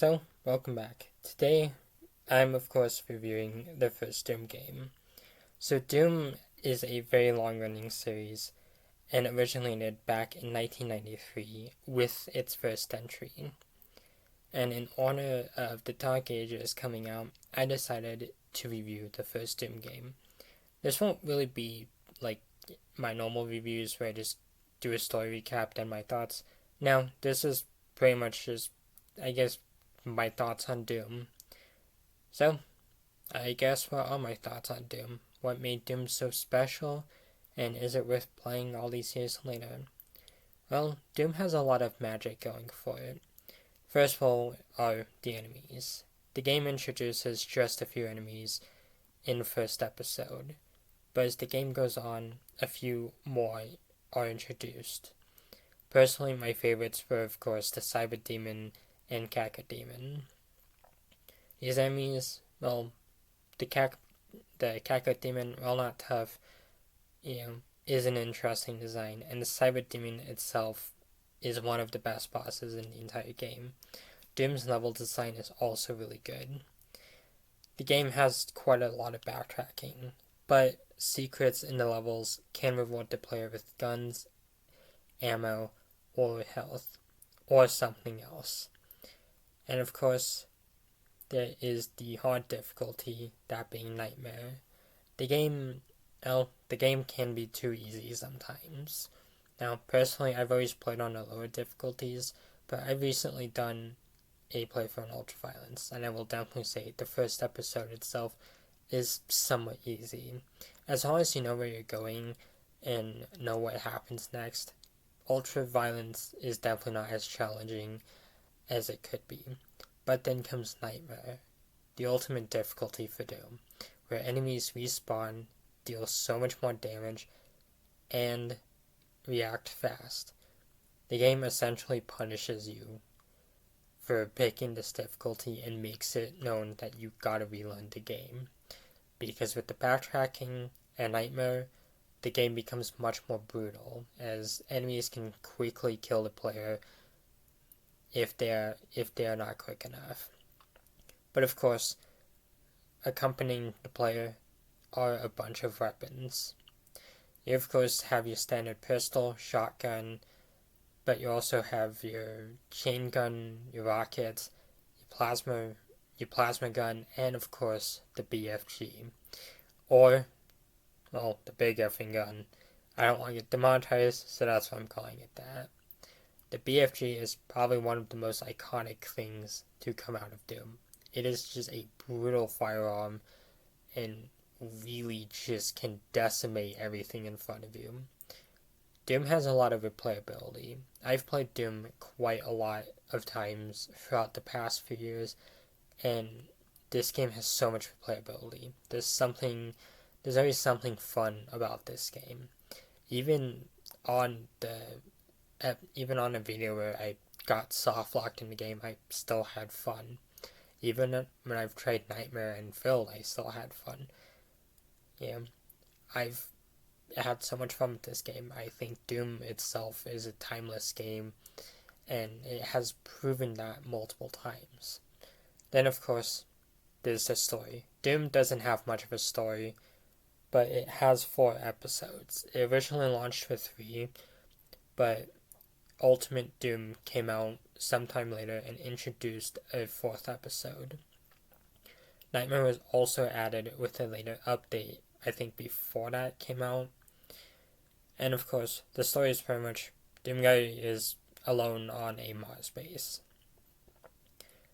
So, welcome back. Today, I'm of course reviewing the first Doom game. So, Doom is a very long running series and originated back in 1993 with its first entry. And in honor of the Dark Ages coming out, I decided to review the first Doom game. This won't really be like my normal reviews where I just do a story recap and my thoughts. No, this is pretty much just, I guess, my thoughts on Doom. So, I guess what are my thoughts on Doom? What made Doom so special? And is it worth playing all these years later? Well, Doom has a lot of magic going for it. First of all are the enemies. The game introduces just a few enemies in the first episode, but as the game goes on, a few more are introduced. Personally, my favorites were, of course, the Cyber Demon and Cacodemon. These enemies, well, the Cacodemon, while not tough, is an interesting design, and the Cyber Demon itself is one of the best bosses in the entire game. Doom's level design is also really good. The game has quite a lot of backtracking, but secrets in the levels can reward the player with guns, ammo, or health, or something else. And of course, there is the hard difficulty, that being Nightmare. The game, the game can be too easy sometimes. Now, personally, I've always played on the lower difficulties, but I've recently done a playthrough on Ultraviolence, and I will definitely say the first episode itself is somewhat easy. As long as you know where you're going and know what happens next, Ultraviolence is definitely not as challenging as it could be. But then comes Nightmare, the ultimate difficulty for Doom, where enemies respawn, deal so much more damage, and react fast. The game essentially punishes you for picking this difficulty and makes it known that you gotta relearn the game. Because with the backtracking and Nightmare, the game becomes much more brutal, as enemies can quickly kill the player if they are not quick enough. But of course, accompanying the player are a bunch of weapons. You of course have your standard pistol, shotgun, but you also have your chain gun, your rockets, your plasma gun, and of course the BFG, or well, the big effing gun. I don't want to get demonetized, so that's why I'm calling it that. The BFG is probably one of the most iconic things to come out of Doom. It is just a brutal firearm and really just can decimate everything in front of you. Doom has a lot of replayability. I've played Doom quite a lot of times throughout the past few years, and this game has so much replayability. There's always something fun about this game. Even on a video where I got soft locked in the game, I still had fun. Even when I've tried Nightmare and Filled, I still had fun. Yeah, I've had so much fun with this game. I think Doom itself is a timeless game, and it has proven that multiple times. Then, of course, there's the story. Doom doesn't have much of a story, but it has 4 episodes. It originally launched with 3, but Ultimate Doom came out sometime later and introduced a 4th episode. Nightmare was also added with a later update, I think before that came out. And of course, the story is pretty much Doomguy is alone on a Mars base.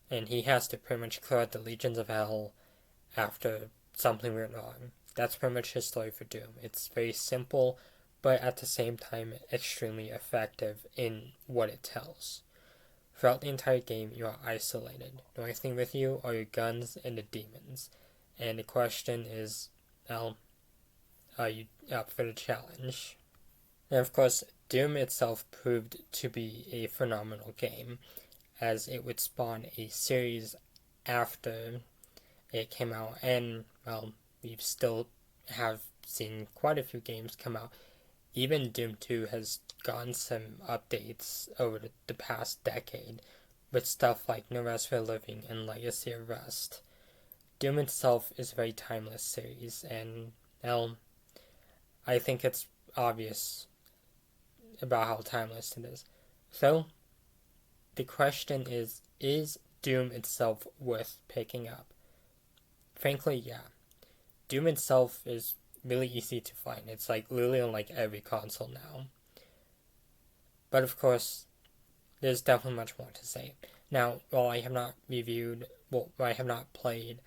And he has to pretty much clear out the legions of hell after something went wrong. That's pretty much his story for Doom. It's very simple, but at the same time extremely effective in what it tells. Throughout the entire game, you are isolated. The only thing with you are your guns and the demons. And the question is, well, are you up for the challenge? And of course, Doom itself proved to be a phenomenal game, as it would spawn a series after it came out, and, well, we've still have seen quite a few games come out. Even Doom 2 has gotten some updates over the past decade, with stuff like No Rest for the Living and Legacy of Rust. Doom itself is a very timeless series, and well, I think it's obvious about how timeless it is. So, the question is Doom itself worth picking up? Frankly, yeah. Doom itself is really easy to find. It's like literally on like every console now. But of course, there's definitely much more to say. Now, while I have not played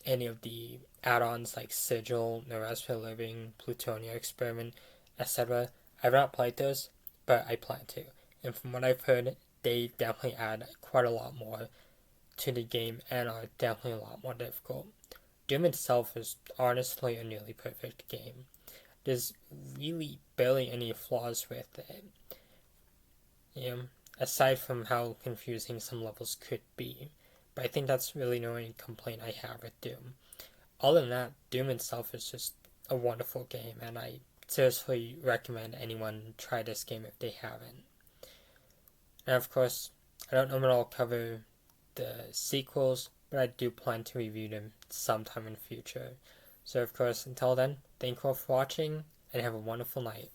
any of the add-ons like Sigil, No Rest for the Living, Plutonia Experiment, etc. I've not played those, but I plan to. And from what I've heard, they definitely add quite a lot more to the game and are definitely a lot more difficult. Doom itself is honestly a nearly perfect game. There's really barely any flaws with it. Aside from how confusing some levels could be. But I think that's really the only complaint I have with Doom. Other than that, Doom itself is just a wonderful game, and I seriously recommend anyone try this game if they haven't. And of course, I don't know when I'll cover the sequels, but I do plan to review them sometime in the future. So of course, until then, thank you all for watching, and have a wonderful night.